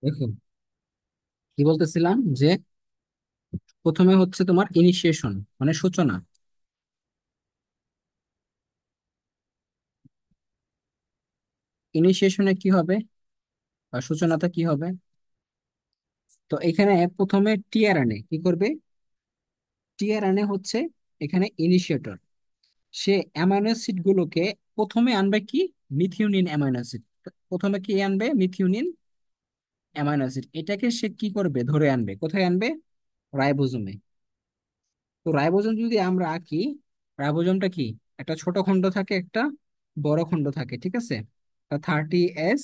দেখো, কি বলতেছিলাম যে প্রথমে হচ্ছে তোমার ইনিশিয়েশন, মানে সূচনা। ইনিশিয়েশনে কি হবে বা সূচনাটা কি হবে? তো এখানে প্রথমে টিআরএনএ কি করবে? টিআরএনএ হচ্ছে এখানে ইনিশিয়েটর। সে অ্যামাইনো অ্যাসিড গুলোকে প্রথমে আনবে কি? Methionine amino acid. প্রথমে কি আনবে? Methionine amino acid. এটাকে সে কি করবে? ধরে আনবে। কোথায় আনবে? রাইবোজোমে। তো রাইবোজোম যদি আমরা আঁকি, রাইবোজোমটা কি? একটা ছোট খণ্ড থাকে, একটা বড় খণ্ড থাকে, ঠিক আছে? 30S,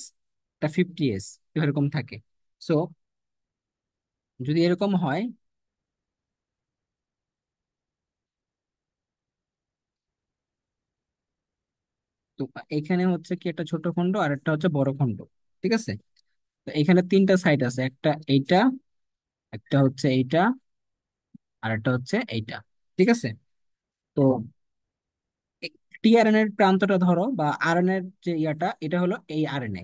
একটা 50S, এরকম থাকে। সো যদি এরকম হয়, তো এখানে হচ্ছে কি একটা ছোট খণ্ড আর একটা হচ্ছে বড় খণ্ড, ঠিক আছে? তো এখানে তিনটা সাইড আছে, একটা এইটা, একটা হচ্ছে এইটা, আর একটা হচ্ছে এইটা, ঠিক আছে? তো টিআরএন এর প্রান্তটা ধরো, বা আরএন এর যে ইয়াটা, এটা হলো এই আরএনএ।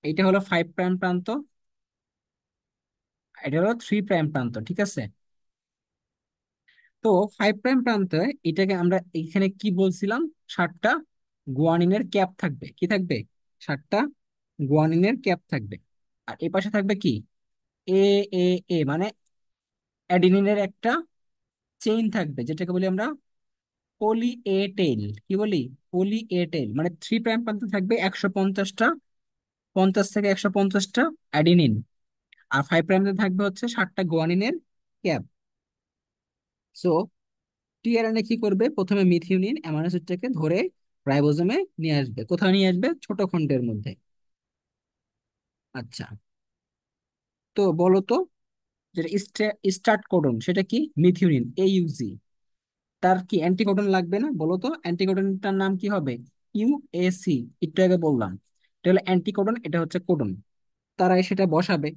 এইটা হলো 5 প্রাইম প্রান্ত, এটা হলো 3 প্রাইম প্রান্ত, ঠিক আছে? তো 5 প্রাইম প্রান্তে এটাকে আমরা এখানে কি বলছিলাম? 7টা গুয়ানিনের ক্যাপ থাকবে। কি থাকবে? 7টা গুয়ানিনের ক্যাপ থাকবে। আর এ পাশে থাকবে কি? এ এ এ মানে অ্যাডিনিনের একটা চেইন থাকবে, যেটাকে বলি আমরা পলি এ টেইল। কি বলি? পলি এ টেইল। মানে 3 প্রাইম প্রান্তে থাকবে 150টা, 50 থেকে 150টা অ্যাডিনিন। আর 5 প্রাইমে থাকবে হচ্ছে 7টা গুয়ানিনের ক্যাপ। সো টিআরএনএ কি করবে? প্রথমে মিথিওনিন অ্যামাইনো অ্যাসিডটাকে ধরে রাইবোজোমে নিয়ে আসবে। কোথায় নিয়ে আসবে? ছোট খণ্ডের মধ্যে। আচ্ছা, তো বলো তো, যেটা স্টার্ট কোডন সেটা কি? Methionine, AUG। তার কি অ্যান্টিকোডন লাগবে না? বলো তো, অ্যান্টিকোডনটার নাম কি হবে? UAC। একটু আগে বললাম, এটা হলো অ্যান্টিকোডন, এটা হচ্ছে কোডন। তারাই সেটা বসাবে।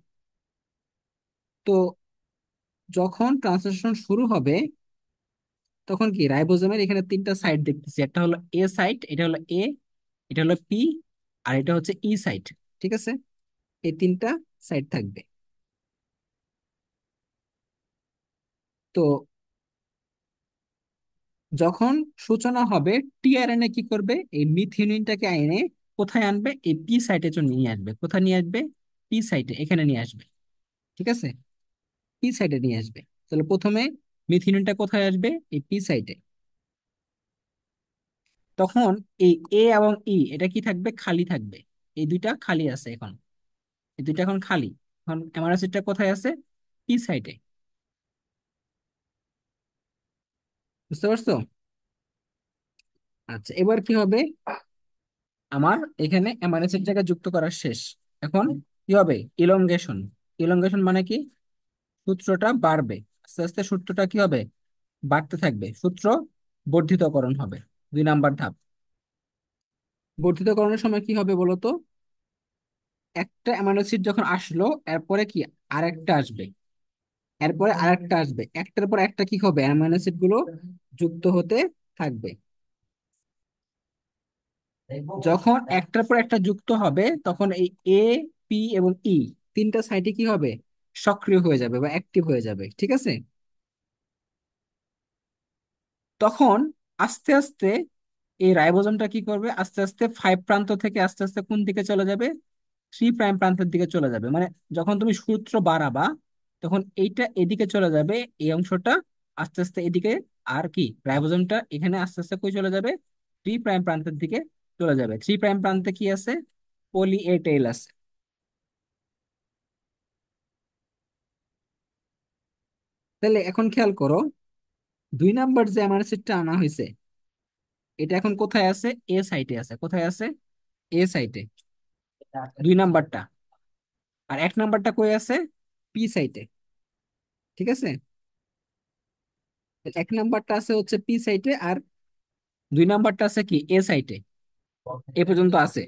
তো যখন ট্রান্সলেশন শুরু হবে, তখন কি রাইবোজোমের এখানে তিনটা সাইড দেখতেছি। একটা হলো এ সাইট, এটা হলো এ, এটা হলো পি, আর এটা হচ্ছে ই সাইট, ঠিক আছে? এই তিনটা সাইড থাকবে। তো যখন সূচনা হবে, টিআরএনএ কি করবে? এই মিথিওনিনটাকে এনে কোথায় আনবে? এই পি সাইটে চলে নিয়ে আসবে। কোথায় নিয়ে আসবে? পি সাইটে, এখানে নিয়ে আসবে, ঠিক আছে? পি সাইটে নিয়ে আসবে। তাহলে প্রথমে মিথিওনিনটা কোথায় আসবে? এই পি সাইটে। তখন এই এ এবং ই এটা কি থাকবে? খালি থাকবে। এই দুইটা খালি আছে এখন, এই দুইটা এখন খালি। এখন অ্যামাইনো অ্যাসিডটা কোথায় আছে? পি সাইটে। বুঝতে পারছো? আচ্ছা, এবার কি হবে? আমার এখানে অ্যামাইনো অ্যাসিড জায়গা যুক্ত করা শেষ। এখন কি হবে? ইলংগেশন। ইলংগেশন মানে কি? সূত্রটা বাড়বে। আস্তে আস্তে সূত্রটা কি হবে? বাড়তে থাকবে। সূত্র বর্ধিতকরণ হবে। 2 নাম্বার ধাপ। বর্ধিতকরণের সময় কি হবে বলো তো? একটা অ্যামাইনো অ্যাসিড যখন আসলো, এরপরে কি আরেকটা আসবে, এরপরে আরেকটা আসবে, একটার পর একটা কি হবে? অ্যামাইনো অ্যাসিড গুলো যুক্ত হতে থাকবে। যখন একটার পর একটা যুক্ত হবে, তখন এই এ, পি এবং ই তিনটা সাইটে কি হবে? সক্রিয় হয়ে যাবে বা অ্যাক্টিভ হয়ে যাবে, ঠিক আছে? তখন আস্তে আস্তে এই রাইবোজোমটা কি করবে? আস্তে আস্তে 5 প্রান্ত থেকে আস্তে আস্তে কোন দিকে চলে যাবে? 3 প্রাইম প্রান্তের দিকে চলে যাবে। মানে যখন তুমি সূত্র বাড়াবা, তখন এইটা এদিকে চলে যাবে, এই অংশটা আস্তে আস্তে এদিকে। আর কি রাইবোজোমটা এখানে আস্তে আস্তে কই চলে যাবে? 3 প্রাইম প্রান্তের দিকে চলে যাবে। 3 প্রাইম প্রান্তে কি আছে? পলি এ টেইল আছে। তাহলে এখন খেয়াল করো, 2 নাম্বার যে আমার সেটটা আনা হয়েছে, এটা এখন কোথায় আছে? এ সাইটে আছে। কোথায় আছে? এ সাইটে, 2 নাম্বারটা। আর 1 নাম্বারটা কই আছে? পি সাইটে, ঠিক আছে? 1 নাম্বারটা আছে হচ্ছে পি সাইটে, আর 2 নাম্বারটা আছে কি? এ সাইটে। এ পর্যন্ত আছে।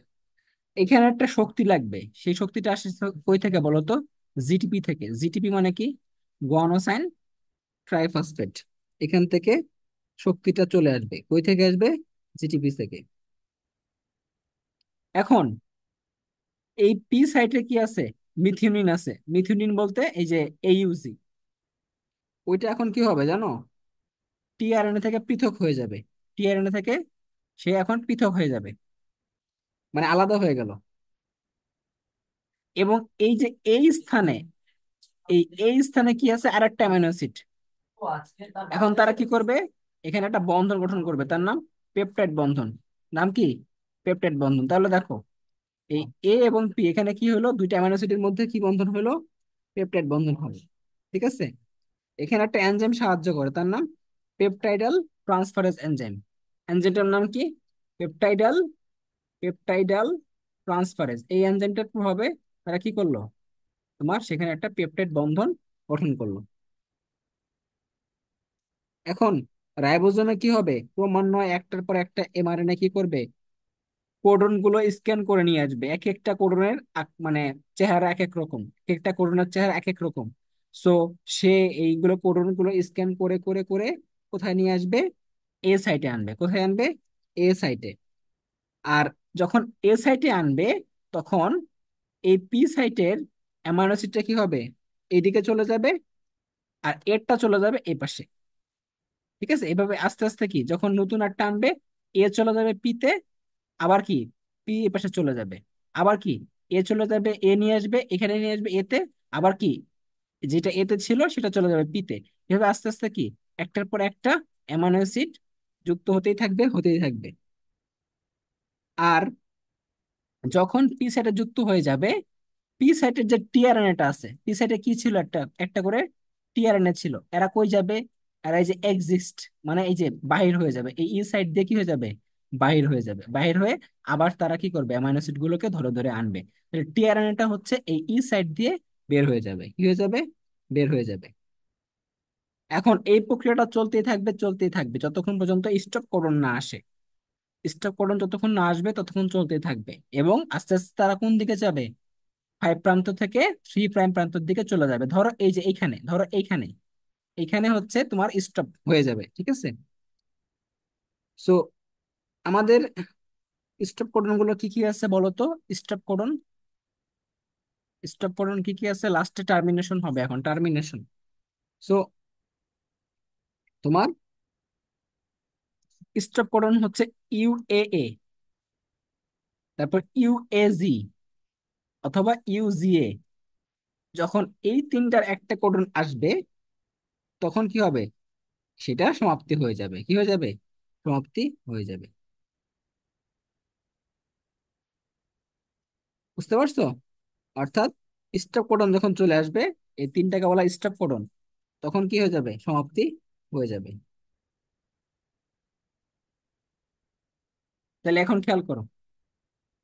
এখানে একটা শক্তি লাগবে। সেই শক্তিটা আসে কই থেকে বলো তো? জিটিপি থেকে। জিটিপি মানে কি? গুয়ানোসাইন ট্রাইফসফেট। এখান থেকে শক্তিটা চলে আসবে। কই থেকে আসবে? জিটিপি থেকে। এখন এই পি সাইটে কি আছে? মিথিওনিন আছে, মিথিওনিন বলতে এই যে এইউজি, ওইটা এখন কি হবে জানো, টিআরএনএ থেকে পৃথক হয়ে যাবে। টিআরএনএ থেকে সে এখন পৃথক হয়ে যাবে, মানে আলাদা হয়ে গেল। এবং এই যে এই স্থানে, এই স্থানে কি আছে, আর একটা অ্যামাইনো অ্যাসিড। এখন তারা কি করবে, এখানে একটা বন্ধন গঠন করবে, তার নাম পেপটাইড বন্ধন। নাম কি? পেপটাইড বন্ধন। তাহলে দেখো, এই এ এবং পি এখানে কি হলো, দুইটা অ্যামাইনো অ্যাসিডের মধ্যে কি বন্ধন হলো, পেপটাইড বন্ধন হলো। ঠিক আছে, এখানে একটা এনজাইম সাহায্য করে, তার নাম পেপটাইডাল ট্রান্সফারেজ এনজাইম। এনজাইমটার নাম কি? পেপটাইডাল পেপটাইডাল ট্রান্সফারেজ। এই এনজাইমটার প্রভাবে তারা কি করলো, তোমার সেখানে একটা পেপটাইড বন্ধন গঠন করলো। এখন রাইবোজোমে কি হবে, ক্রমান্বয়ে একটার পর একটা এমআরএনএ কি করবে, কোডন গুলো স্ক্যান করে নিয়ে আসবে। এক একটা কোডনের মানে চেহারা এক এক রকম, এক একটা কোডনের চেহারা এক এক রকম। সো সে এইগুলো কোডন গুলো স্ক্যান করে করে করে কোথায় নিয়ে আসবে, এ সাইটে আনবে। কোথায় আনবে? এ সাইটে। আর যখন এ সাইটে আনবে, তখন এই পি সাইটের অ্যামাইনো অ্যাসিডটা কি হবে, এইদিকে চলে যাবে, আর এরটা চলে যাবে এই পাশে। ঠিক আছে, এভাবে আস্তে আস্তে কি, যখন নতুন একটা আনবে, এ চলে যাবে পিতে, আবার কি পি এ পাশে চলে যাবে, আবার কি এ চলে যাবে, এ নিয়ে আসবে, এখানে নিয়ে আসবে এতে, আবার কি যেটা এতে ছিল সেটা চলে যাবে পিতে। এভাবে আস্তে আস্তে কি, একটার পর একটা অ্যামাইনো অ্যাসিড যুক্ত হতেই থাকবে, হতেই থাকবে। আর যখন পি সাইটে যুক্ত হয়ে যাবে, পি সাইটের যে টিআরএনএটা আছে, পি সাইটে কি ছিল, একটা একটা করে টিআরএনএ ছিল, এরা কই যাবে, এরা এই যে এক্সিস্ট, মানে এই যে বাহির হয়ে যাবে, এই ই সাইড দিয়ে কি হয়ে যাবে, বাহির হয়ে যাবে। বাহির হয়ে আবার তারা কি করবে, অ্যামাইনো অ্যাসিড গুলোকে ধরে ধরে আনবে। টিআরএনএটা হচ্ছে এই ই সাইড দিয়ে বের হয়ে যাবে, কি হয়ে যাবে, বের হয়ে যাবে। এখন এই প্রক্রিয়াটা চলতেই থাকবে, চলতেই থাকবে, যতক্ষণ পর্যন্ত স্টপ কোডন না আসে। স্টপ কোডন যতক্ষণ না আসবে ততক্ষণ চলতেই থাকবে, এবং আস্তে আস্তে তারা কোন দিকে যাবে, 5 প্রান্ত থেকে 3 প্রাইম প্রান্তের দিকে চলে যাবে। ধরো এই যে এইখানে, ধরো এইখানে, এইখানে হচ্ছে তোমার স্টপ হয়ে যাবে। ঠিক আছে, সো আমাদের স্টপ কোডন গুলো কি কি আছে বলো তো। স্টপ কোডন, স্টপ কোডন কি কি আছে, লাস্টে টার্মিনেশন হবে, এখন টার্মিনেশন। সো তোমার স্টপ কোডন হচ্ছে ইউএএ, তারপর ইউএজি, অথবা ইউজিএ। যখন এই তিনটার একটা কোডন আসবে, তখন কি হবে, সেটা সমাপ্তি হয়ে যাবে। কি হয়ে যাবে, সমাপ্তি হয়ে যাবে। বুঝতে পারছো? অর্থাৎ স্টপ কোডন যখন চলে আসবে, এই তিনটাকে বলা স্টপ কোডন, তখন কি হয়ে যাবে, সমাপ্তি হয়ে যাবে। তাহলে এখন খেয়াল করো,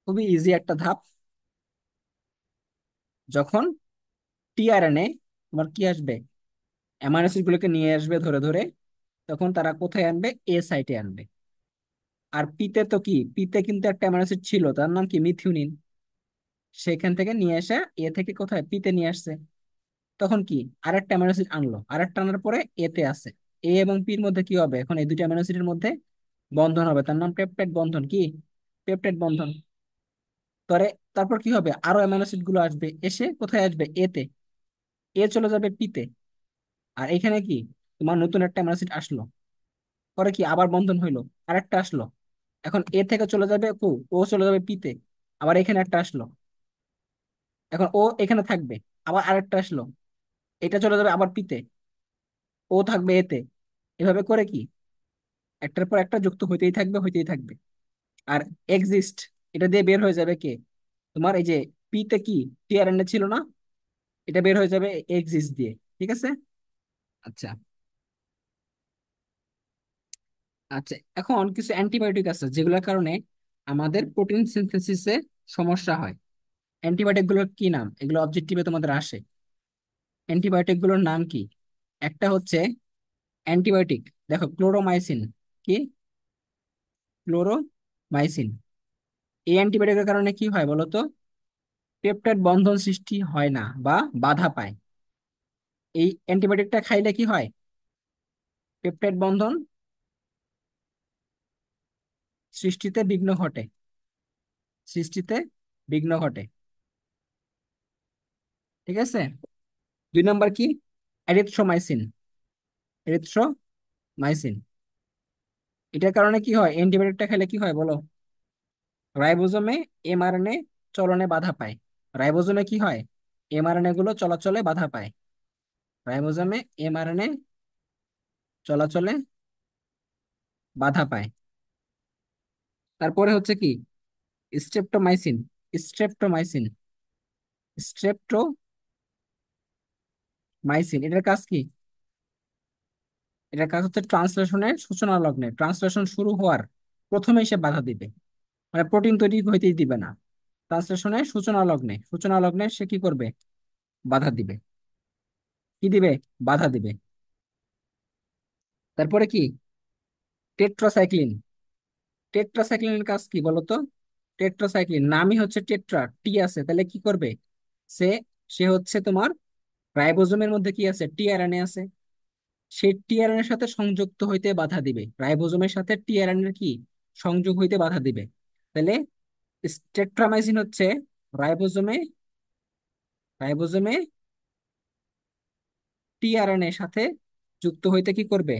খুবই ইজি একটা ধাপ। যখন টিআরএনএ তোমার কি আসবে, অ্যামাইনো অ্যাসিড গুলোকে নিয়ে আসবে ধরে ধরে, তখন তারা কোথায় আনবে, এ সাইটে আনবে। আর পিতে তো কি, পিতে কিন্তু একটা অ্যামাইনো অ্যাসিড ছিল, তার নাম কি, মিথিওনিন। সেখান থেকে নিয়ে আসা, এ থেকে কোথায়, পিতে নিয়ে আসছে। তখন কি, আরেকটা অ্যামাইনো অ্যাসিড আনলো, আরেকটা আনার পরে এতে আছে। এ এবং পির মধ্যে কি হবে, এখন এই দুইটা অ্যামাইনো অ্যাসিডের মধ্যে বন্ধন হবে, তার নাম পেপটাইড বন্ধন। কি, পেপটাইড বন্ধন। তরে তারপর কি হবে, আরো অ্যামাইনো অ্যাসিড গুলো আসবে, এসে কোথায় আসবে, এতে, এ চলে যাবে পিতে। আর এখানে কি, তোমার নতুন একটা অ্যামাইনো অ্যাসিড আসলো, পরে কি আবার বন্ধন হইলো, আরেকটা আসলো। এখন এ থেকে চলে যাবে ও চলে যাবে পিতে, আবার এখানে একটা আসলো, এখন ও এখানে থাকবে, আবার আরেকটা আসলো, এটা চলে যাবে আবার পিতে, ও থাকবে এতে। এভাবে করে কি, একটার পর একটা যুক্ত হইতেই থাকবে, হইতেই থাকবে। আর এক্সিস্ট, এটা দিয়ে বের হয়ে যাবে কে, তোমার এই যে পিতে কি টিআরএনএ ছিল না, এটা বের হয়ে যাবে এক্সিস্ট দিয়ে। ঠিক আছে, আচ্ছা। আচ্ছা, এখন কিছু অ্যান্টিবায়োটিক আছে যেগুলোর কারণে আমাদের প্রোটিন সিনথেসিসে সমস্যা হয়। অ্যান্টিবায়োটিক গুলোর কি নাম, এগুলো অবজেক্টিভে তোমাদের আসে। অ্যান্টিবায়োটিক গুলোর নাম কি? একটা হচ্ছে অ্যান্টিবায়োটিক, দেখো ক্লোরোমাইসিন। কি, ক্লোরোমাইসিন। এই অ্যান্টিবায়োটিকের কারণে কি হয় বলো তো, পেপটাইড বন্ধন সৃষ্টি হয় না বা বাধা পায়। এই অ্যান্টিবায়োটিকটা খাইলে কি হয়, পেপটাইড বন্ধন সৃষ্টিতে বিঘ্ন ঘটে, সৃষ্টিতে বিঘ্ন ঘটে। ঠিক আছে। 2 নাম্বার কি? এরিথ্রোমাইসিন। এরিথ্রোমাইসিন। এটার কারণে কি হয়, অ্যান্টিবায়োটিকটা খেলে কি হয় বলো? রাইবোজোমে এমআরএনএ চলনে বাধা পায়। রাইবোজোমে কি হয়? এমআরএনএ গুলো চলাচলে বাধা পায়। রাইবোজোমে এমআরএনএ চলাচলে বাধা পায়। তারপরে হচ্ছে কি? স্ট্রেপ্টোমাইসিন। স্ট্রেপ্টোমাইসিন। স্ট্রেপ্টোমাইসিন এটার কাজ কি? এটার কাজ হচ্ছে ট্রান্সলেশনের সূচনা লগ্নে, ট্রান্সলেশন শুরু হওয়ার প্রথমে এসে বাধা দিবে। মানে প্রোটিন তৈরি হইতেই দিবে না। ট্রান্সলেশনের সূচনা লগ্নে সে কি করবে? বাধা দিবে। কি দিবে? বাধা দিবে। তারপরে কি? টেট্রাসাইক্লিন। টেট্রাসাইক্লিনের কাজ কি বলতো? টেট্রাসাইক্লিন নামই হচ্ছে টেট্রা, টি আছে, তাহলে কি করবে? সে সে হচ্ছে তোমার রাইবোজোমের মধ্যে কি আছে? টিআরএনএ আছে। সেই টিআরএনএ এর সাথে সংযুক্ত হইতে বাধা দিবে। রাইবোজোমের সাথে টিআরএনএ এর কি সংযোগ হইতে বাধা দিবে। তাহলে টেট্রামাইসিন হচ্ছে রাইবোজোমে রাইবোজোমে টিআরএনএ এর সাথে যুক্ত হইতে কি করবে?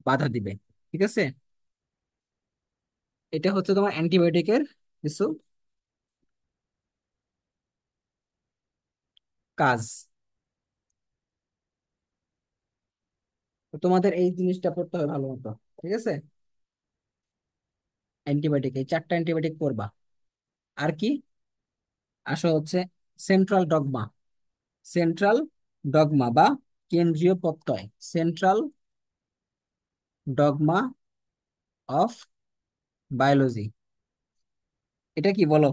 বাধা দিবে। ঠিক আছে। এটা হচ্ছে তোমার অ্যান্টিবায়োটিকের কিছু কাজ। তো তোমাদের এই জিনিসটা পড়তে হবে ভালো মতো। ঠিক আছে। অ্যান্টিবায়োটিক, এই 4টা অ্যান্টিবায়োটিক পড়বা। আর কি? আসো হচ্ছে সেন্ট্রাল ডগমা। সেন্ট্রাল ডগমা বা কেন্দ্রীয় প্রত্যয়। Central dogma of biology. এটা কি বলো?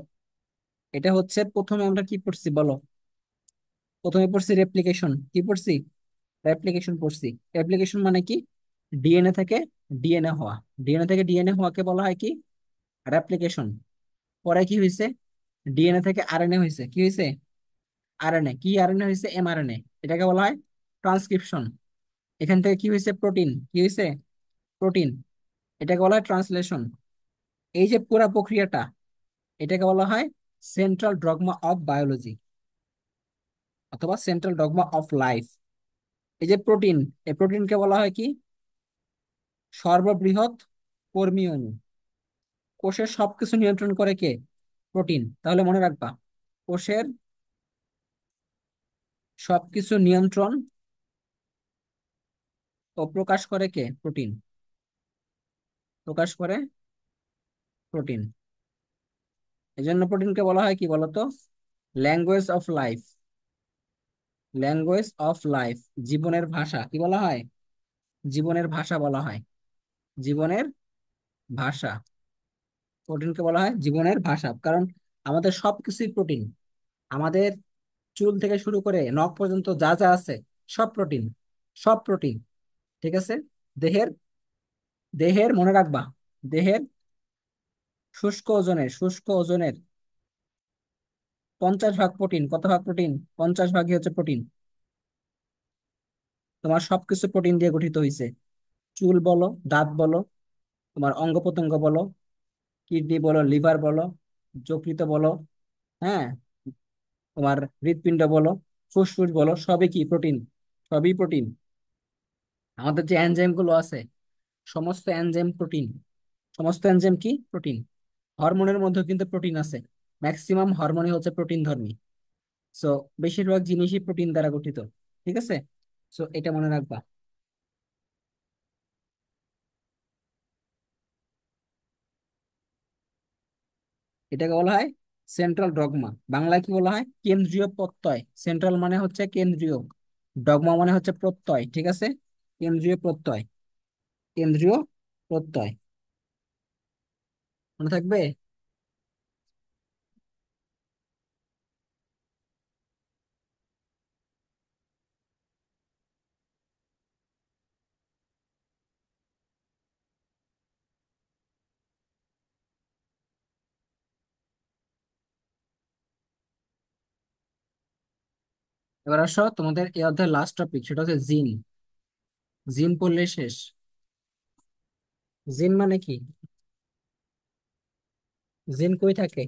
এটা হচ্ছে প্রথমে আমরা কি পড়ছি বলো? প্রথমে পড়ছি রেপ্লিকেশন। কি পড়ছি? রেপ্লিকেশন পড়ছি। রেপ্লিকেশন মানে কি? ডিএনএ থেকে ডিএনএ হওয়া। ডিএনএ থেকে ডিএনএ হওয়াকে বলা হয় কি? রেপ্লিকেশন। পরে কি হয়েছে? ডিএনএ থেকে আরএনএ হয়েছে। কি হয়েছে? আরএনএ। কি আরএনএ হয়েছে? এমআরএনএ। এটাকে বলা হয় ট্রান্সক্রিপশন। এখান থেকে কি হয়েছে? প্রোটিন। কি হয়েছে? প্রোটিন। এটাকে বলা হয় ট্রান্সলেশন। এই যে পুরা প্রক্রিয়াটা, এটাকে বলা হয় সেন্ট্রাল ডগমা অফ বায়োলজি অথবা সেন্ট্রাল ডগমা অফ লাইফ। এই যে প্রোটিন, এই প্রোটিনকে বলা হয় কি? সর্ববৃহৎ কর্মী অণু। কোষের সবকিছু নিয়ন্ত্রণ করে কে? প্রোটিন। তাহলে মনে রাখবা, কোষের সবকিছু নিয়ন্ত্রণ ও প্রকাশ করে কে? প্রোটিন। প্রকাশ করে প্রোটিন। এই জন্য প্রোটিনকে বলা হয় কি বলতো? Language of life. Language of life, জীবনের ভাষা কি বলা হয়? জীবনের ভাষা বলা হয়। জীবনের ভাষা। প্রোটিনকে বলা হয় জীবনের ভাষা, কারণ আমাদের সবকিছুই প্রোটিন। আমাদের চুল থেকে শুরু করে নখ পর্যন্ত যা যা আছে সব প্রোটিন। সব প্রোটিন। ঠিক আছে। দেহের দেহের মনে রাখবা, দেহের শুষ্ক ওজনের 50 ভাগ প্রোটিন। কত ভাগ প্রোটিন? 50 ভাগই হচ্ছে প্রোটিন। তোমার সবকিছু প্রোটিন দিয়ে গঠিত হয়েছে। চুল বলো, দাঁত বলো, তোমার অঙ্গ প্রত্যঙ্গ বলো, কিডনি বলো, লিভার বলো, যকৃৎ বলো, হ্যাঁ, তোমার হৃৎপিণ্ড বলো, ফুসফুস বলো, সবই কি? প্রোটিন। সবই প্রোটিন। আমাদের যে এনজাইম গুলো আছে, সমস্ত এনজাইম প্রোটিন। সমস্ত এনজাইম কি? প্রোটিন। হরমোনের মধ্যে কিন্তু প্রোটিন আছে। ম্যাক্সিমাম হরমোনই হচ্ছে প্রোটিন ধর্মী। সো বেশিরভাগ জিনিসই প্রোটিন দ্বারা গঠিত। ঠিক আছে। সো এটা মনে রাখবা। এটাকে বলা হয় সেন্ট্রাল ডগমা। বাংলায় কি বলা হয়? কেন্দ্রীয় প্রত্যয়। সেন্ট্রাল মানে হচ্ছে কেন্দ্রীয়, ডগমা মানে হচ্ছে প্রত্যয়। ঠিক আছে। কেন্দ্রীয় প্রত্যয়। কেন্দ্রীয় প্রত্যয়। মনে থাকবে? এবার আসো তোমাদের এই অধ্যায়ের লাস্ট টপিক, সেটা হচ্ছে জিন। জিন পড়লে শেষ। জিন মানে কি? জিন কই থাকে?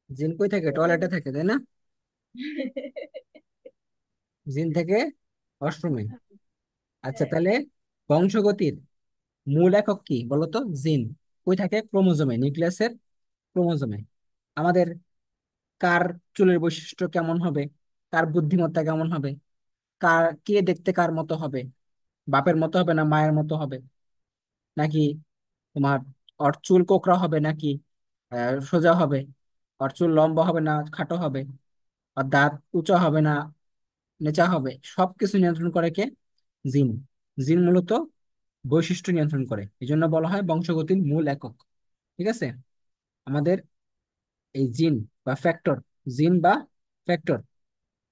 জিন কই থাকে? টয়লেটে থাকে, তাই না? জিন থেকে অষ্টমে। আচ্ছা, তাহলে বংশগতির মূল একক কি বলতো? জিন। কই থাকে? ক্রোমোজোমে, নিউক্লিয়াসের ক্রোমোজোমে। আমাদের কার চুলের বৈশিষ্ট্য কেমন হবে, কার বুদ্ধিমত্তা কেমন হবে, কে দেখতে কার মতো হবে, বাপের মতো হবে না মায়ের মতো হবে, নাকি তোমার ওর চুল কোঁকড়া হবে নাকি সোজা হবে, ওর চুল লম্বা হবে না খাটো হবে, আর দাঁত উঁচা হবে না নেচা হবে, সবকিছু নিয়ন্ত্রণ করে কে? জিন। জিন মূলত বৈশিষ্ট্য নিয়ন্ত্রণ করে, এই জন্য বলা হয় বংশগতির মূল একক। ঠিক আছে? আমাদের এই জিন বা ফ্যাক্টর, জিন বা ফ্যাক্টর,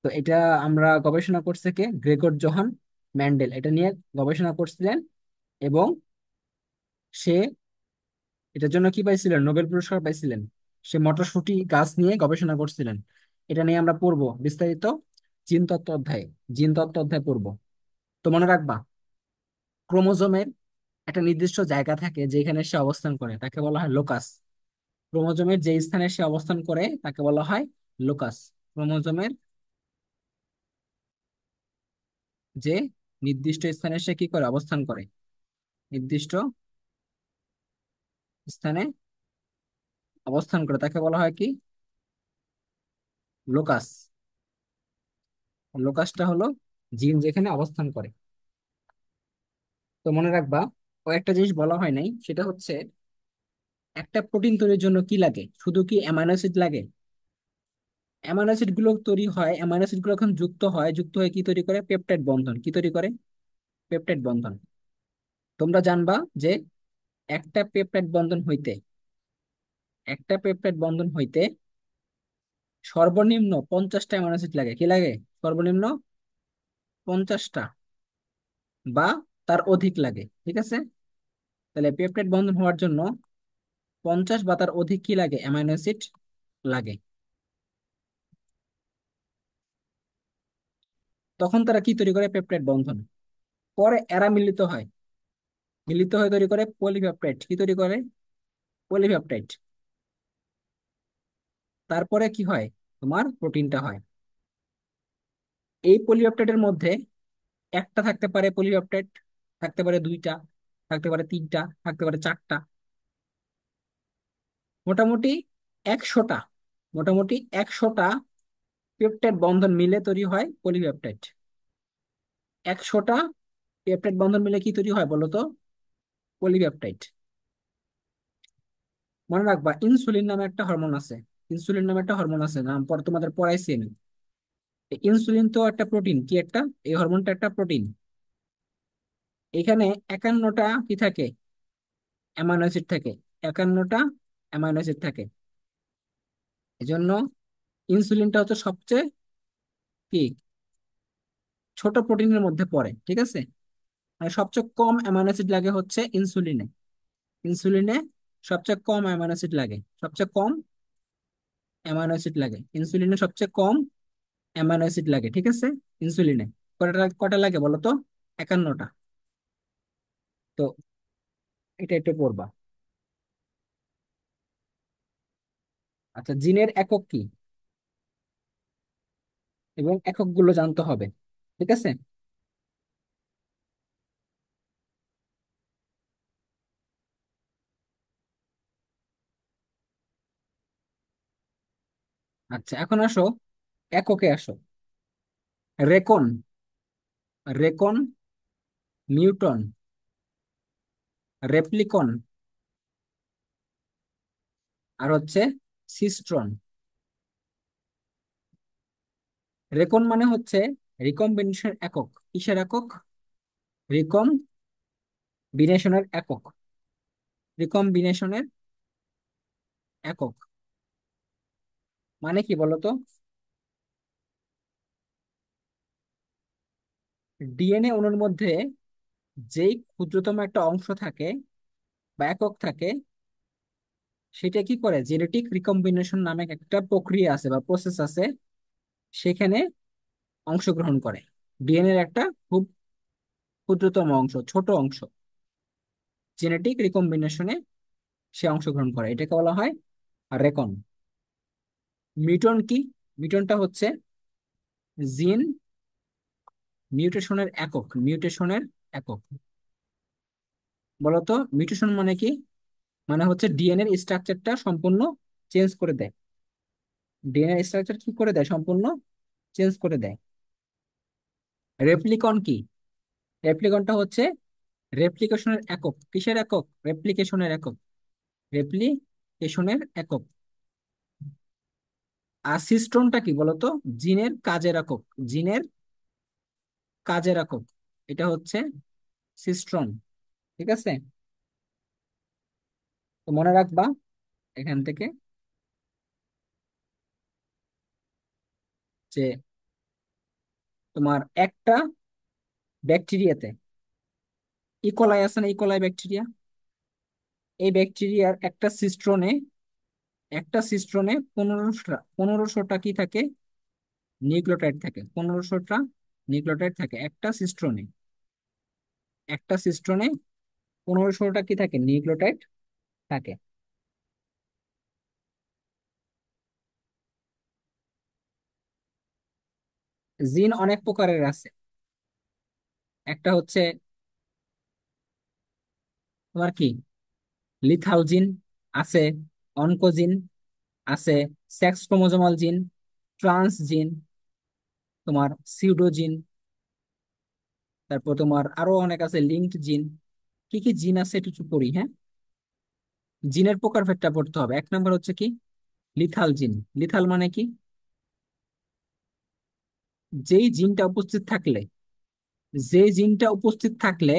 তো এটা আমরা গবেষণা করছে কে? গ্রেগর জোহান ম্যান্ডেল এটা নিয়ে গবেষণা করছিলেন, এবং সে এটার জন্য কি পাইছিলেন? নোবেল পুরস্কার পাইছিলেন। সে মটরশুঁটি গাছ নিয়ে গবেষণা করছিলেন। এটা নিয়ে আমরা পড়বো বিস্তারিত জিন তত্ত্ব অধ্যায়ে, জিন তত্ত্ব অধ্যায় পড়বো। তো মনে রাখবা, ক্রোমোজোমের একটা নির্দিষ্ট জায়গা থাকে যেখানে সে অবস্থান করে, তাকে বলা হয় লোকাস। ক্রোমোজোমের যে স্থানে সে অবস্থান করে তাকে বলা হয় লোকাস। ক্রোমোজোমের যে নির্দিষ্ট স্থানে সে কি করে? অবস্থান করে। নির্দিষ্ট স্থানে অবস্থান করে তাকে বলা হয় কি? লোকাস। লোকাসটা হলো জিন যেখানে অবস্থান করে। তো মনে রাখবা, ও একটা জিনিস বলা হয় নাই, সেটা হচ্ছে একটা প্রোটিন তৈরির জন্য কি লাগে? শুধু কি অ্যামাইনো অ্যাসিড লাগে? অ্যামাইনো অ্যাসিড গুলো তৈরি হয়, অ্যামাইনো অ্যাসিড গুলো এখন যুক্ত হয়, যুক্ত হয়ে কি তৈরি করে? পেপটাইড বন্ধন। কি তৈরি করে? পেপটাইড বন্ধন। তোমরা জানবা যে একটা পেপটাইড বন্ধন হইতে, একটা পেপটাইড বন্ধন হইতে সর্বনিম্ন 50টা অ্যামাইনো অ্যাসিড লাগে। কি লাগে? সর্বনিম্ন 50টা বা তার অধিক লাগে। ঠিক আছে? তাহলে পেপটাইড বন্ধন হওয়ার জন্য 50 বা তার অধিক কি লাগে? অ্যামাইনো অ্যাসিড লাগে। তখন তারা কি তৈরি করে? পেপটাইড বন্ধন। পরে এরা মিলিত হয়, মিলিত হয়ে তৈরি করে পলিপেপটাইড। কি তৈরি করে? পলিপেপটাইড। তারপরে কি হয়? তোমার প্রোটিনটা হয়। এই পলিপেপটাইডের মধ্যে একটা থাকতে পারে পলিপেপটাইড, থাকতে পারে দুইটা, থাকতে পারে তিনটা, থাকতে পারে চারটা, মোটামুটি 100টা, মোটামুটি 100টা পেপটাইড বন্ধন মিলে তৈরি হয় পলিপেপটাইড। 100টা পেপটাইড বন্ধন মিলে কি তৈরি হয় বলো তো? পলিপেপটাইড। মনে রাখবা, ইনসুলিন নামে একটা হরমোন আছে। ইনসুলিন নামে একটা হরমোন আছে, নাম পরে তোমাদের পড়াইছি আমি। ইনসুলিন তো একটা প্রোটিন, কি একটা? এই হরমোনটা একটা প্রোটিন। এখানে 51টা কি থাকে? অ্যামাইনো অ্যাসিড থাকে। 51টা অ্যামাইনো অ্যাসিড থাকে। এজন্য ইনসুলিনটা হচ্ছে সবচেয়ে কি ছোট প্রোটিনের মধ্যে পড়ে। ঠিক আছে? মানে সবচেয়ে কম অ্যামাইনো অ্যাসিড লাগে হচ্ছে ইনসুলিনে। ইনসুলিনে সবচেয়ে কম অ্যামাইনো অ্যাসিড লাগে, সবচেয়ে কম অ্যামাইনো অ্যাসিড লাগে ইনসুলিনে, সবচেয়ে কম অ্যামাইনো অ্যাসিড লাগে। ঠিক আছে? ইনসুলিনে কটা কটা লাগে বলো তো? 51টা। তো এটা একটু পড়বা। আচ্ছা, জিনের একক কি এবং এককগুলো জানতে হবে। ঠিক আছে? আচ্ছা, এখন আসো এককে আসো। রেকন, রেকন, নিউটন, রেপ্লিকন, আর হচ্ছে সিস্ট্রন। রেকন মানে হচ্ছে রিকম্বিনেশন একক। কিসের একক? রিকম্বিনেশনের একক। রিকম্বিনেশনের একক মানে কি বলতো? ডিএনএ অণুর মধ্যে যেই ক্ষুদ্রতম একটা অংশ থাকে বা একক থাকে, সেটা কি করে? জেনেটিক রিকম্বিনেশন নামে একটা প্রক্রিয়া আছে বা প্রসেস আছে, সেখানে অংশগ্রহণ করে। ডিএনএর একটা খুব ক্ষুদ্রতম অংশ, ছোট অংশ, জেনেটিক রিকম্বিনেশনে সে অংশগ্রহণ করে, এটাকে বলা হয় রেকন। মিউটন কি? মিউটনটা হচ্ছে জিন মিউটেশনের একক, মিউটেশনের একক। বলতো মিউটেশন মানে কি? মানে হচ্ছে ডিএনএ এর স্ট্রাকচারটা সম্পূর্ণ চেঞ্জ করে দেয়। ডিএনএ স্ট্রাকচার কি করে দেয়? সম্পূর্ণ চেঞ্জ করে দেয়। রেপ্লিকন কি? রেপ্লিকনটা হচ্ছে রেপ্লিকেশনের একক। কিসের একক? রেপ্লিকেশনের একক। রেপ্লিকেশনের একক। আর সিস্টনটা কি বলতো? জিনের কাজের একক। জিনের কাজের একক, এটা হচ্ছে সিস্ট্রন। ঠিক আছে, তো মনে রাখবা এখান থেকে যে তোমার একটা ব্যাকটেরিয়াতে, ইকোলাই আছে না, ইকোলাই ব্যাকটেরিয়া, এই ব্যাকটেরিয়ার একটা সিস্ট্রনে 1500টা কি থাকে? নিউক্লিওটাইড থাকে। 1500টা নিউক্লিওটাইড থাকে একটা সিস্ট্রনে। একটা সিস্ট্রনে 1500টা কি থাকে? নিউক্লিওটাইড থাকে। জিন অনেক প্রকারের আছে। একটা হচ্ছে তোমার কি, লিথাল জিন আছে, অনকোজিন আছে, সেক্স ক্রোমোজোমাল জিন, ট্রান্স জিন, তোমার সিউডোজিন, তারপর তোমার আরো অনেক আছে, লিঙ্কড জিন। কি কি জিন আছে একটু একটু পড়ি, হ্যাঁ। জিনের প্রকারভেদটা পড়তে হবে। এক নম্বর হচ্ছে কি, লিথাল জিন। লিথাল মানে কি? যেই জিনটা উপস্থিত থাকলে, যেই জিনটা উপস্থিত থাকলে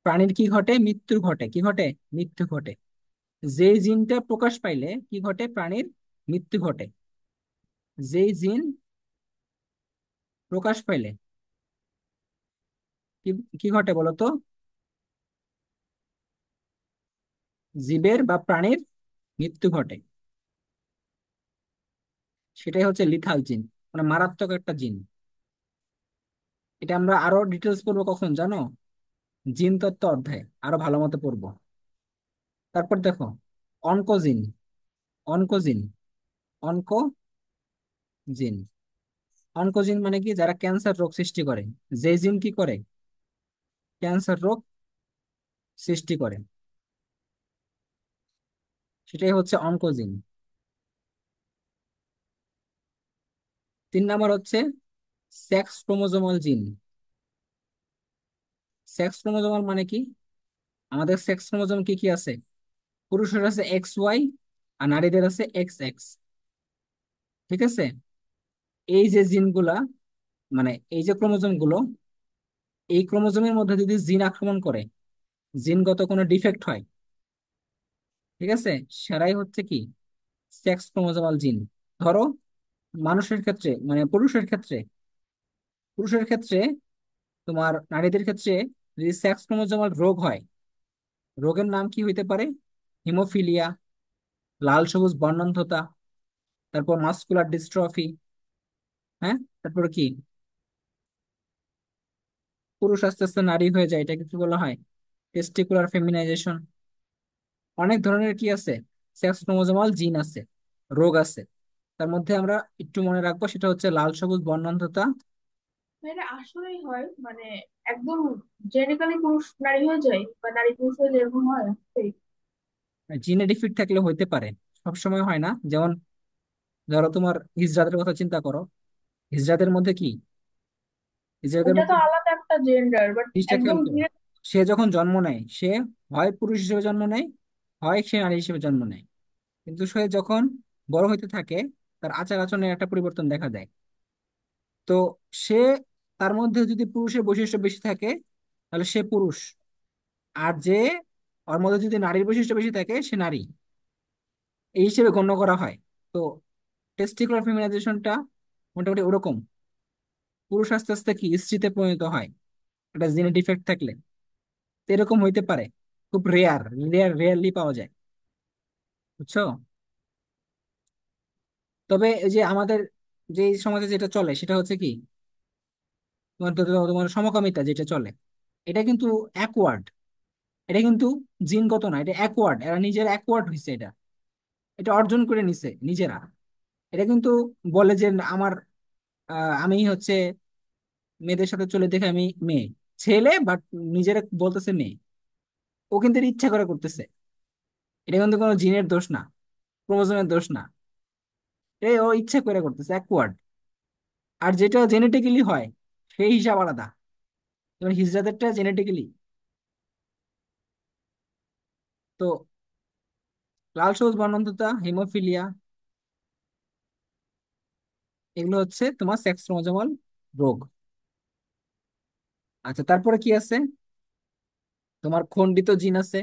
প্রাণীর কি ঘটে? মৃত্যু ঘটে। কি ঘটে? মৃত্যু ঘটে। যেই জিনটা প্রকাশ পাইলে কি ঘটে? প্রাণীর মৃত্যু ঘটে। যেই জিন প্রকাশ পাইলে কি কি ঘটে বলতো? জীবের বা প্রাণীর মৃত্যু ঘটে। সেটাই হচ্ছে লিথাল জিন, মানে মারাত্মক একটা জিন। এটা আমরা আরো ডিটেলস পড়বো কখন জানো? জিন তত্ত্ব অধ্যায়ে আরো ভালো মতো পড়বো। তারপর দেখো, অনকোজিন। Oncogene, oncogene. অনকোজিন মানে কি? যারা ক্যান্সার রোগ সৃষ্টি করে। যে জিন কি করে? ক্যান্সার রোগ সৃষ্টি করে, সেটাই হচ্ছে অনকোজিন। 3 নাম্বার হচ্ছে সেক্স ক্রোমোজোমাল জিন। সেক্স ক্রোমোজোমাল মানে কি? আমাদের সেক্স ক্রোমোজোম কি কি আছে? পুরুষের আছে এক্স ওয়াই, আর নারীদের আছে এক্স এক্স। ঠিক আছে, এই যে জিনগুলা, মানে এই যে ক্রোমোজোম গুলো, এই ক্রোমোজোমের মধ্যে যদি জিন আক্রমণ করে, জিনগত কোনো ডিফেক্ট হয়, ঠিক আছে, সেটাই হচ্ছে কি, সেক্স ক্রোমোজোমাল জিন। ধরো মানুষের ক্ষেত্রে, মানে পুরুষের ক্ষেত্রে তোমার নারীদের ক্ষেত্রে যদি সেক্স ক্রোমোজোমাল রোগ হয়, রোগের নাম কি হইতে পারে? হিমোফিলিয়া, লাল সবুজ বর্ণান্ধতা, তারপর মাস্কুলার ডিস্ট্রফি, হ্যাঁ, তারপর কি, পুরুষ আস্তে আস্তে নারী হয়ে যায়, এটাকে কি বলা হয়? Testicular feminisation. অনেক ধরনের কি আছে? সেক্স ক্রোমোজোমাল জিন আছে, রোগ আছে। তার মধ্যে আমরা একটু মনে রাখবো, সেটা হচ্ছে লাল সবুজ বর্ণান্ধতা। এটা আসলেই হয় মানে একদম জেনেটিক্যালি পুরুষ নারী হয়ে যায় বা নারী পুরুষ হয়ে যায় এরকম হয় সেই? জিনে ডিফিক্ট থাকলে হইতে পারে, সব সময় হয় না। যেমন ধরো তোমার হিজড়াদের কথা চিন্তা করো। হিজড়াদের মধ্যে কি, হিজড়াদের ওটা তো মধ্যে আলাদা একটা জেন্ডার বাট জিনিসটা একদম খেয়াল করো, ধীরে। সে যখন জন্ম নেয় সে হয় পুরুষ হিসেবে জন্ম নেয়, হয় সে নারী হিসেবে জন্ম নেয়। কিন্তু সে যখন বড় হইতে থাকে, তার আচার আচরণের একটা পরিবর্তন দেখা যায়। তো সে, তার মধ্যে যদি পুরুষের বৈশিষ্ট্য বেশি থাকে তাহলে সে পুরুষ। আর যে, ওর মধ্যে যদি নারীর বৈশিষ্ট্য বেশি থাকে সে নারী, এই হিসেবে গণ্য করা হয়। তো টেস্টিকুলার ফেমিনাইজেশনটা মোটামুটি ওরকম। পুরুষ আস্তে আস্তে কি স্ত্রীতে পরিণত হয়, একটা জিনে ডিফেক্ট থাকলে। তো এরকম হইতে পারে, খুব রেয়ারলি পাওয়া যায়। বুঝছো? তবে এই যে আমাদের যে সমাজে যেটা চলে সেটা হচ্ছে কি, তোমার সমকামিতা যেটা চলে, এটা কিন্তু অ্যাকওয়ার্ড। এটা কিন্তু জিনগত না, এটা অ্যাকওয়ার্ড। এরা নিজের অ্যাকওয়ার্ড হয়েছে, এটা এটা অর্জন করে নিছে নিজেরা। এটা কিন্তু বলে যে আমার আমি হচ্ছে মেয়েদের সাথে চলে দেখে আমি মেয়ে, ছেলে বাট নিজের বলতেছে মেয়ে। ও কিন্তু এটা ইচ্ছা করে করতেছে। এটা কিন্তু কোনো জিনের দোষ না, ক্রোমোজোমের দোষ না। ও ইচ্ছা করে করতেছে অ্যাকওয়ার্ড। আর যেটা জেনেটিক্যালি হয় সেই হিসাব আলাদা। যেমন হিজড়াদেরটা জেনেটিক্যালি। তো লাল সবুজ বর্ণান্ধতা, হিমোফিলিয়া, এগুলো হচ্ছে তোমার সেক্স ক্রোমোজোমাল রোগ। আচ্ছা, তারপরে কি আছে? তোমার খন্ডিত জিন আছে।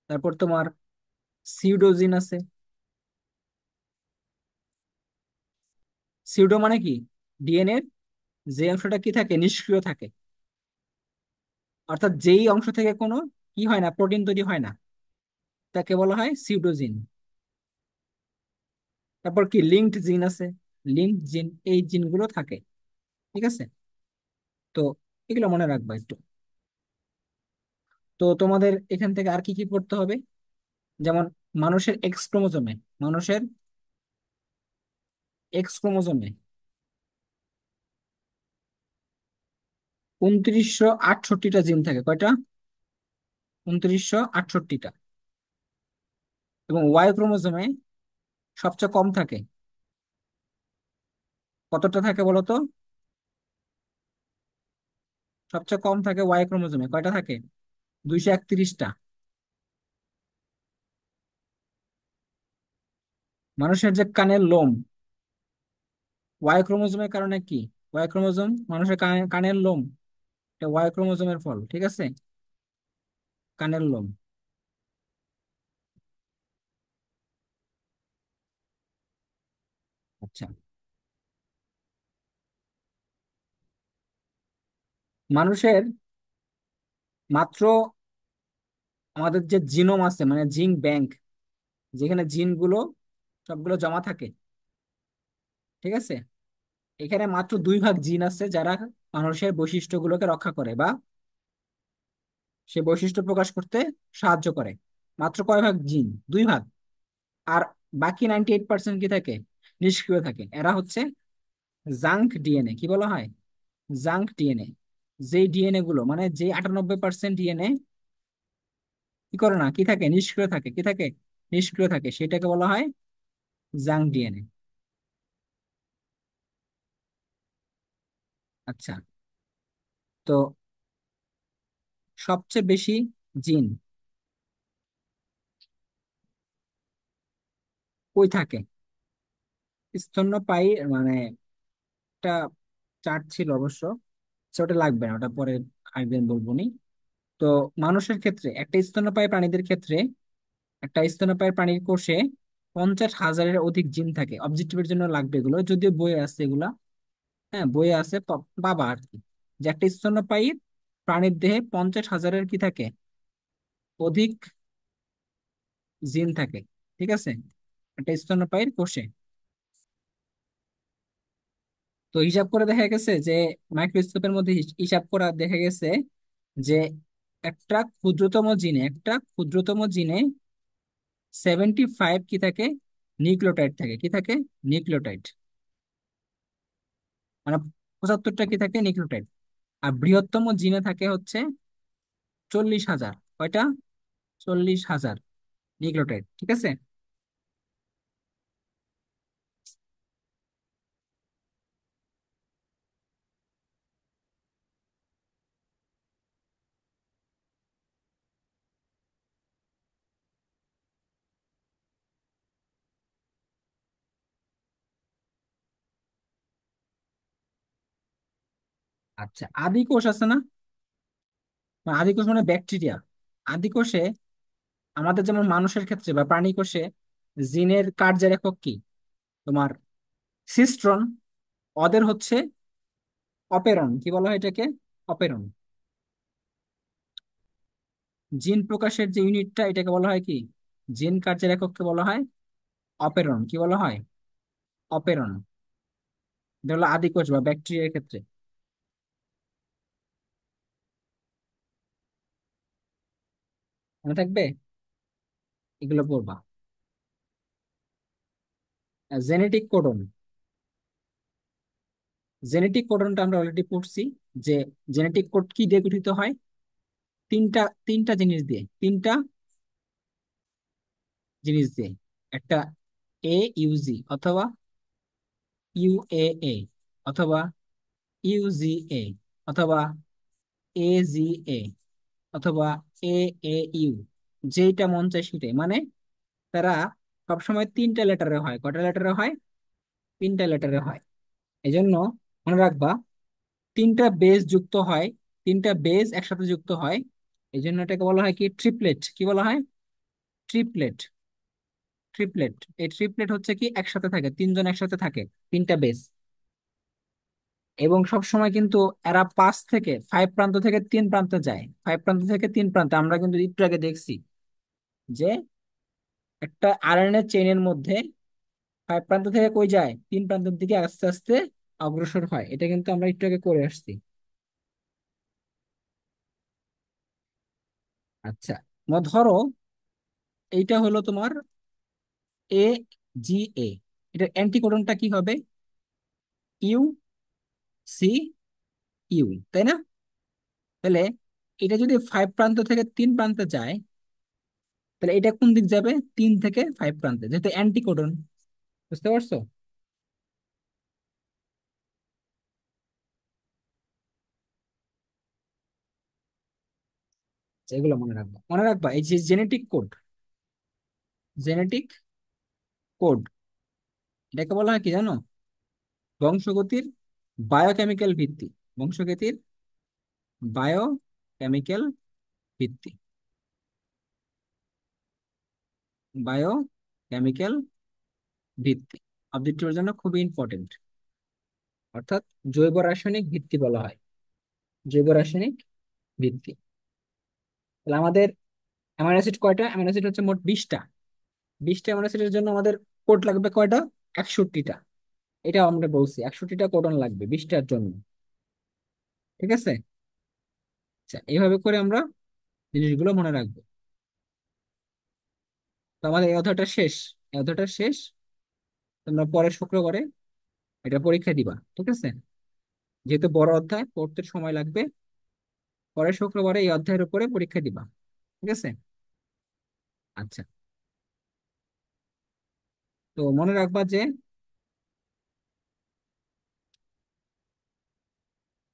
তারপর তোমার সিউডোজিন আছে। সিউডো মানে কি? ডিএনএর যে অংশটা কি থাকে, নিষ্ক্রিয় থাকে। অর্থাৎ যেই অংশ থেকে কোনো কি হয় না, প্রোটিন তৈরি হয় না, তাকে বলা হয় সিউডোজিন। তারপর কি লিঙ্কড জিন আছে। লিঙ্কড জিন, এই জিনগুলো থাকে। ঠিক আছে। তো এগুলো মনে রাখবা একটু। তো তোমাদের এখান থেকে আর কি কি পড়তে হবে? যেমন মানুষের এক্স ক্রোমোজোমে, মানুষের এক্স ক্রোমোজোমে 2968টা জিন থাকে। কয়টা? 2968টা। এবং ওয়াই ক্রোমোজোমে সবচেয়ে কম থাকে। কতটা থাকে বলো তো? সবচেয়ে কম থাকে ওয়াই ক্রোমোজোমে। কয়টা থাকে? 231টা। মানুষের যে কানের লোম, ওয়াই ক্রোমোজোমের কারণে কি? ওয়াই ক্রোমোজোম, মানুষের কানের লোম, এটা ওয়াই ক্রোমোজোমের ফল। ঠিক আছে। কানের লোম। আচ্ছা, মানুষের মাত্র আমাদের যে জিনোম আছে, মানে জিন ব্যাংক, যেখানে জিনগুলো সবগুলো জমা থাকে। ঠিক আছে। এখানে মাত্র 2 ভাগ জিন আছে যারা মানুষের বৈশিষ্ট্যগুলোকে রক্ষা করে বা সে বৈশিষ্ট্য প্রকাশ করতে সাহায্য করে। মাত্র কয় ভাগ জিন? 2 ভাগ। আর বাকি 98% কি থাকে? নিষ্ক্রিয় থাকে। এরা হচ্ছে জাঙ্ক ডিএনএ। কি বলা হয়? Junk DNA. যেই ডিএনএ গুলো, মানে যে 98% ডিএনএ কি করে না, কি থাকে, নিষ্ক্রিয় থাকে। কি থাকে? নিষ্ক্রিয় থাকে, সেটাকে বলা হয় জাঙ্ক ডিএনএ। আচ্ছা। তো সবচেয়ে বেশি জিন কই থাকে? স্তন্যপায়ী, মানে একটা চার্ট ছিল অবশ্য, ওটা লাগবে না, ওটা পরে আরেকদিন বলবো নি। তো মানুষের ক্ষেত্রে, একটা স্তন্যপায়ী প্রাণীদের ক্ষেত্রে, একটা স্তন্যপায়ী প্রাণীর কোষে 50,000-এর অধিক জিন থাকে। অবজেক্টিভের জন্য লাগবে এগুলো, যদিও বইয়ে আছে এগুলা। হ্যাঁ, বইয়ে আছে, বাবা আর কি। যে একটা স্তন্যপায়ী প্রাণীর দেহে 50,000-এর কি থাকে, অধিক জিন থাকে। ঠিক আছে। একটা স্তন্যপায়ীর কোষে। তো হিসাব করে দেখা গেছে যে, মাইক্রোস্কোপের মধ্যে হিসাব করা দেখা গেছে যে একটা ক্ষুদ্রতম জিনে 75 কি থাকে, নিউক্লিওটাইড থাকে। কি থাকে? নিউক্লিওটাইড। মানে 75টা কি থাকে, নিউক্লিওটাইড। আর বৃহত্তম জিনে থাকে হচ্ছে 40,000। কয়টা? 40,000 নিউক্লিওটাইড। ঠিক আছে। আচ্ছা, আদিকোষ আছে না? মানে আদিকোষ মানে ব্যাকটেরিয়া। আদিকোষে আমাদের যেমন মানুষের ক্ষেত্রে বা প্রাণী কোষে জিনের কার্যের একক কি? তোমার সিস্ট্রন। ওদের হচ্ছে অপেরন। কি বলা হয় এটাকে? অপেরন। জিন প্রকাশের যে ইউনিটটা, এটাকে বলা হয় কি? জিন কার্যের একককে বলা হয় অপেরন। কি বলা হয়? অপেরন। এটা হলো আদিকোষ বা ব্যাকটেরিয়ার ক্ষেত্রে। মনে থাকবে, এগুলো পড়বা। Genetic codon. জেনেটিক কোডনটা আমরা অলরেডি পড়ছি, যে জেনেটিক কোড কি দিয়ে গঠিত হয়? তিনটা তিনটা জিনিস দিয়ে, তিনটা জিনিস দিয়ে। একটা AUG, অথবা UAA, অথবা UGA, অথবা AGA, অথবা AAU। যেইটা মন চায় সেটাই, মানে তারা সবসময় তিনটা লেটারে হয়। কয়টা লেটারে হয়? তিনটা লেটারে হয়। এই জন্য মনে রাখবা, তিনটা বেস যুক্ত হয়, তিনটা বেস একসাথে যুক্ত হয়। এই জন্য এটাকে বলা হয় কি? ট্রিপলেট। কি বলা হয়? ট্রিপলেট। ট্রিপলেট। এই ট্রিপলেট হচ্ছে কি, একসাথে থাকে, তিনজন একসাথে থাকে, তিনটা বেস। এবং সব সময় কিন্তু এরা 5 থেকে 5 প্রান্ত থেকে 3 প্রান্তে যায়। 5 প্রান্ত থেকে 3 প্রান্তে আমরা কিন্তু একটু আগে দেখছি যে একটা আরএনএ চেইনের মধ্যে 5 প্রান্ত থেকে কই যায়? 3 প্রান্তের দিকে আস্তে আস্তে অগ্রসর হয়। এটা কিন্তু আমরা একটু আগে করে আসছি। আচ্ছা, ধরো এইটা হলো তোমার AGA। এটার অ্যান্টিকোডনটা কি হবে? UCU, তাই না? তাহলে এটা যদি 5 প্রান্ত থেকে 3 প্রান্তে যায়, তাহলে এটা কোন দিক যাবে? 3 থেকে 5 প্রান্তে, যেহেতু অ্যান্টিকোডন। বুঝতে পারছো? আচ্ছা, এগুলো মনে রাখবা, মনে রাখবা। এই যে জেনেটিক কোড, জেনেটিক কোড, এটাকে বলা হয় কি জানো? বংশগতির বায়োকেমিক্যাল ভিত্তি। বংশগতির বায়োকেমিক্যাল ভিত্তি। বায়োকেমিক্যাল ভিত্তি অবজেক্টিভের জন্য খুবই ইম্পর্টেন্ট। অর্থাৎ জৈব রাসায়নিক ভিত্তি বলা হয়। জৈব রাসায়নিক ভিত্তি। তাহলে আমাদের অ্যামাইনো অ্যাসিড কয়টা? অ্যামাইনো অ্যাসিড হচ্ছে মোট 20টা। 20টা অ্যামাইনো অ্যাসিডের জন্য আমাদের কোড লাগবে কয়টা? 61টা। এটা আমরা বলছি, 61টা কোডন লাগবে 20টার জন্য। ঠিক আছে? আচ্ছা, এইভাবে করে আমরা জিনিসগুলো মনে রাখবো। তো আমাদের এই অধ্যায়টা শেষ। এই অধ্যায়টা শেষ। তোমরা পরের শুক্রবারে এটা পরীক্ষা দিবা, ঠিক আছে? যেহেতু বড় অধ্যায়, পড়তে সময় লাগবে। পরের শুক্রবারে এই অধ্যায়ের উপরে পরীক্ষা দিবা, ঠিক আছে? আচ্ছা, তো মনে রাখবা যে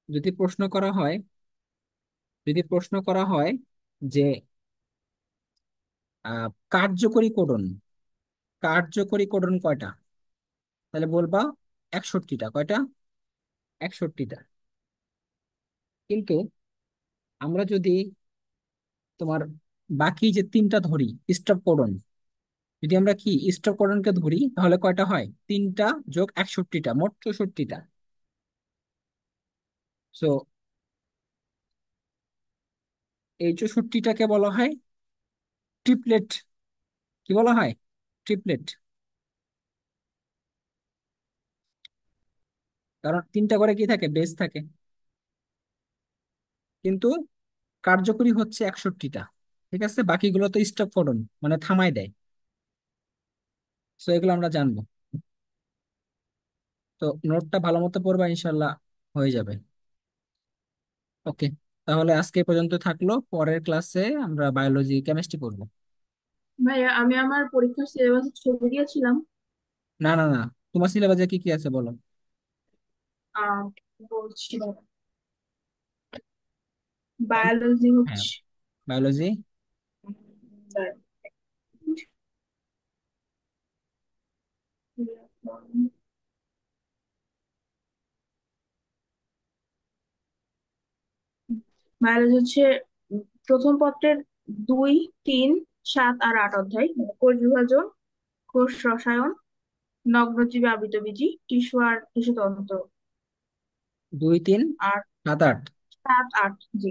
যদি প্রশ্ন করা হয়, যদি প্রশ্ন করা হয় যে কার্যকরী কোডন, কার্যকরী কোডন কয়টা, তাহলে বলবা 61টা। কয়টা? 61টা। কিন্তু আমরা যদি তোমার বাকি যে তিনটা ধরি, স্টপ কোডন, যদি আমরা কি স্টপ কোডনকে ধরি, তাহলে কয়টা হয়? তিনটা যোগ 61টা, মোট 64টা। সো এই 64টাকে বলা হয় ট্রিপলেট। কি বলা হয়? ট্রিপলেট। কারণ তিনটা করে কি থাকে? বেস থাকে। কিন্তু কার্যকরী হচ্ছে 61টা। ঠিক আছে, বাকিগুলো তো স্টপ কোডন, মানে থামায় দেয়। সো এগুলো আমরা জানবো। তো নোটটা ভালো মতো পড়বা, ইনশাল্লাহ হয়ে যাবে। ওকে, তাহলে আজকে এ পর্যন্ত থাকলো। পরের ক্লাসে আমরা বায়োলজি কেমিস্ট্রি পড়বো। ভাইয়া, আমি আমার পরীক্ষার সিলেবাসের ছবি দিয়েছিলাম। না না না, তোমার সিলেবাসে কি কি আছে বলো। আহ বলছি বায়োলজি হ্যাঁ, হচ্ছে বায়োলজি। বায়োলজি হচ্ছে প্রথম পত্রের 2, 3, 7 আর 8 অধ্যায়, কোষ বিভাজন, কোষ রসায়ন, নগ্নজীবী আবৃতবীজী, টিস্যু আর টিস্যু তন্ত্র। আর 2, 3, 7, 8। 7, 8, জি।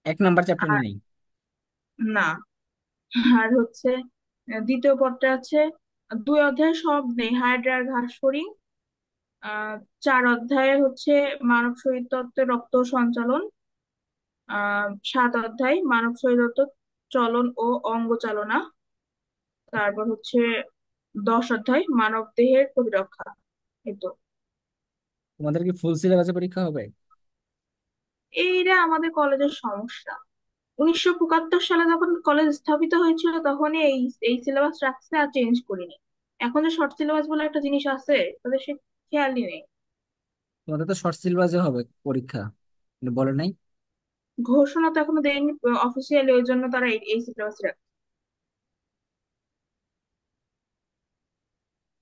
1 নাম্বার চ্যাপ্টার আর নাই? না, আর হচ্ছে দ্বিতীয় পত্রে আছে 2 অধ্যায় সব নেই, হাইড্রা আর ঘাসফড়িং। 4 অধ্যায়ে হচ্ছে মানব শরীরতত্ত্বের রক্ত সঞ্চালন। 7 অধ্যায় মানব শরীরতত্ত্ব, চলন ও অঙ্গ চালনা। তারপর হচ্ছে 10 অধ্যায় মানব দেহের প্রতিরক্ষা। এই তো। তোমাদের কি ফুল সিলেবাসে পরীক্ষা হবে? এইটা আমাদের কলেজের সমস্যা। 1975 সালে যখন কলেজ স্থাপিত হয়েছিল তখনই এই এই সিলেবাস রাখছে, আর চেঞ্জ করিনি। এখন যে শর্ট সিলেবাস বলে একটা জিনিস আছে, তাদের সে খেয়ালই নেই। তোমাদের তো শর্ট সিলেবাসে হবে পরীক্ষা, কিন্তু বলে নাই। ঘোষণা তো এখনো দেয়নি অফিসিয়ালি, ওই জন্য তারা এই এই সিলেবাস রাখে।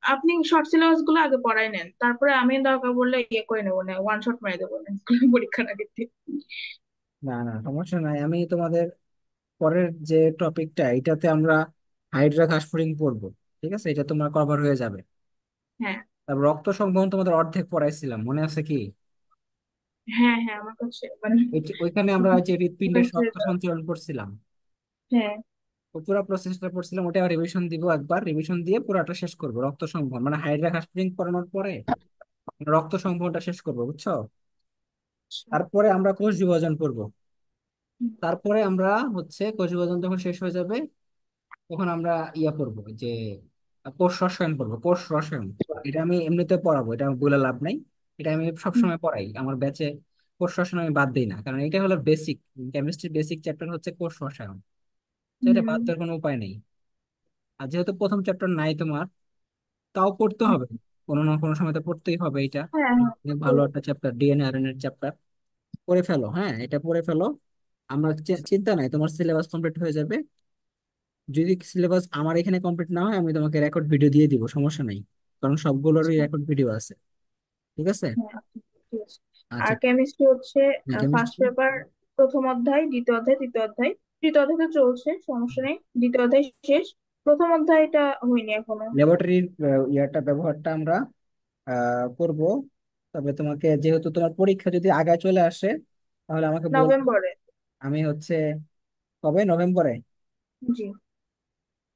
আপনি শর্ট সিলেবাস গুলো আগে পড়াই নেন, তারপরে আমি দরকার পড়লে ইয়ে করে নেবো, না ওয়ান শট মেরে দেবো না পরীক্ষার আগে থেকে। না না, সমস্যা নাই। আমি তোমাদের পরের যে টপিকটা, এটাতে আমরা হাইড্রা ঘাসফড়িং পড়বো। ঠিক আছে, এটা তোমার কভার হয়ে যাবে। হ্যাঁ, তারপর রক্ত সংবহন তোমাদের অর্ধেক পড়াইছিলাম, মনে আছে কি? হ্যাঁ, হ্যাঁ, আমার কাছে মানে ওইখানে আমরা ওই যে হৃৎপিণ্ডের রক্ত সঞ্চালন করছিলাম, হ্যাঁ। ও পুরো প্রসেসটা পড়ছিলাম। ওটা রিভিশন দিব, একবার রিভিশন দিয়ে পুরোটা শেষ করবো। রক্ত সংবহন মানে হাইড্রা ঘাসফড়িং পড়ানোর পরে রক্ত সংবহনটা শেষ করবো, বুঝছো? তারপরে আমরা কোষ বিভাজন করব। তারপরে আমরা হচ্ছে কোষ বিভাজন যখন শেষ হয়ে যাবে, তখন আমরা ইয়া করবো যে কোষ রসায়ন পড়বো। কোষ রসায়ন এটা আমি এমনিতে পড়াবো, এটা আমি বলে লাভ নাই। এটা আমি হুম, সবসময় পড়াই আমার ব্যাচে। কোষ রসায়ন আমি বাদ দিই না, কারণ এটা হলো বেসিক। কেমিস্ট্রির বেসিক চ্যাপ্টার হচ্ছে কোষ রসায়ন, তো এটা বাদ হুম, দেওয়ার কোনো উপায় নেই। আর যেহেতু প্রথম চ্যাপ্টার নাই তোমার, তাও পড়তে হুম। হবে। কোনো না কোনো সময় তো পড়তেই হবে এটা। হ্যাঁ, হ্যাঁ, অনেক ভালো করবো। একটা চ্যাপ্টার, ডিএনএ আরএনএ চ্যাপ্টার। পড়ে ফেলো, হ্যাঁ, এটা পড়ে ফেলো। আমরা চিন্তা নাই, তোমার সিলেবাস কমপ্লিট হয়ে যাবে। যদি সিলেবাস আমার এখানে কমপ্লিট না হয়, আমি তোমাকে রেকর্ড ভিডিও দিয়ে দিব, সমস্যা নাই। কারণ সবগুলোরই আচ্ছা, রেকর্ড ভিডিও আছে। ঠিক আছে। হ্যাঁ, আচ্ছা, ঠিক আছে। আর আচ্ছা। কেমিস্ট্রি হচ্ছে ফার্স্ট কেমিস্ট্রি পেপার, প্রথম অধ্যায়, দ্বিতীয় অধ্যায়, তৃতীয় অধ্যায়। তৃতীয় অধ্যায় তো চলছে, সমস্যা নেই। দ্বিতীয় অধ্যায় শেষ। প্রথম অধ্যায়টা হয়নি এখনো। ল্যাবরেটরির ইয়াটা ব্যবহারটা আমরা করব। তবে তোমাকে, যেহেতু তোমার পরীক্ষা যদি আগায় চলে আসে, তাহলে আমাকে বলবো। নভেম্বরে। আমি হচ্ছে কবে, নভেম্বরে? জি।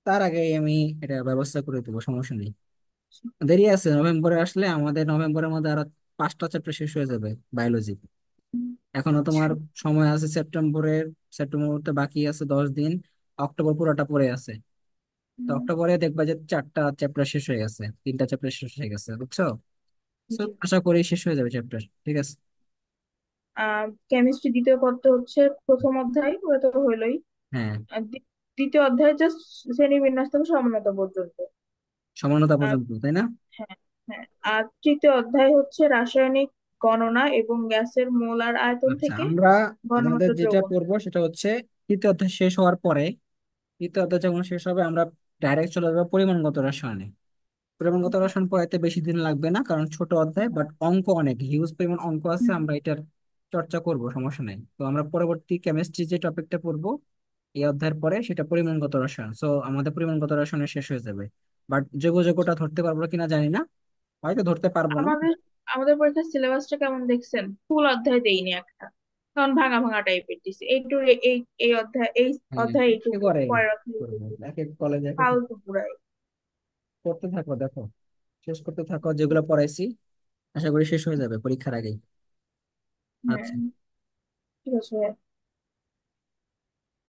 তার আগেই আমি এটা ব্যবস্থা করে দেবো, সমস্যা নেই। দেরি আছে, নভেম্বরে আসলে আমাদের নভেম্বরের মধ্যে আরো 5টা চ্যাপ্টার শেষ হয়ে যাবে বায়োলজি। এখনো আচ্ছা। তোমার সময় আছে সেপ্টেম্বরের। সেপ্টেম্বর তো বাকি আছে 10 দিন। অক্টোবর পুরোটা পড়ে আছে। তো হুম, অক্টোবরে দেখবা যে 4টা চ্যাপ্টার শেষ হয়ে গেছে, 3টা চ্যাপ্টার শেষ হয়ে গেছে, বুঝছো? So, জি। আশা করি শেষ হয়ে যাবে চ্যাপ্টার। ঠিক আছে। কেমিস্ট্রি দ্বিতীয় পত্র হচ্ছে প্রথম অধ্যায়, ওটা তো হইলোই। হ্যাঁ, আর দ্বিতীয় অধ্যায় জাস্ট শ্রেণী বিন্যাস থেকে সমানতা পর্যন্ত। সমানতা আর পর্যন্ত, তাই না? হ্যাঁ, হ্যাঁ। আর তৃতীয় অধ্যায় হচ্ছে রাসায়নিক গণনা এবং গ্যাসের মোলার আয়তন আচ্ছা, থেকে আমরা আমাদের ঘনমাত্রা যেটা দ্রবণ। করবো সেটা হচ্ছে তৃতীয় অধ্যায় শেষ হওয়ার পরে, তৃতীয় অধ্যায় যখন শেষ হবে, আমরা ডাইরেক্ট চলে যাবো পরিমাণগত রসায়নে। পরিমাণগত রসায়ন পড়াইতে বেশি দিন লাগবে না, কারণ ছোট অধ্যায়, বাট অঙ্ক অনেক হিউজ পরিমাণ অঙ্ক আছে। হুম। আমরা এটার চর্চা করব, সমস্যা নাই। তো আমরা পরবর্তী কেমিস্ট্রি যে টপিকটা পড়বো এই অধ্যায়ের পরে, সেটা পরিমাণগত রসায়ন। সো আমাদের পরিমাণগত রসায়ন শেষ হয়ে যাবে। বাট জৈব যৌগটা ধরতে পারবো কিনা জানি না, হয়তো ধরতে পারবো না। আমাদের আমাদের পরীক্ষার সিলেবাসটা কেমন দেখছেন? ফুল অধ্যায় দেইনি একটা, কারণ ভাঙা ভাঙা টাইপের দিছে। এইটু এই এই অধ্যায়, এই হ্যাঁ, অধ্যায় কি এইটুকু, করে পরের অধ্যায় করবো, এইটুকু। এক এক কলেজে এক এক ফালতু পুরাই। করতে থাকো, দেখো, শেষ করতে থাকো যেগুলো পড়াইছি। আশা করি শেষ হয়ে যাবে পরীক্ষার আগেই। হ্যাঁ, আচ্ছা। ঠিক আছে।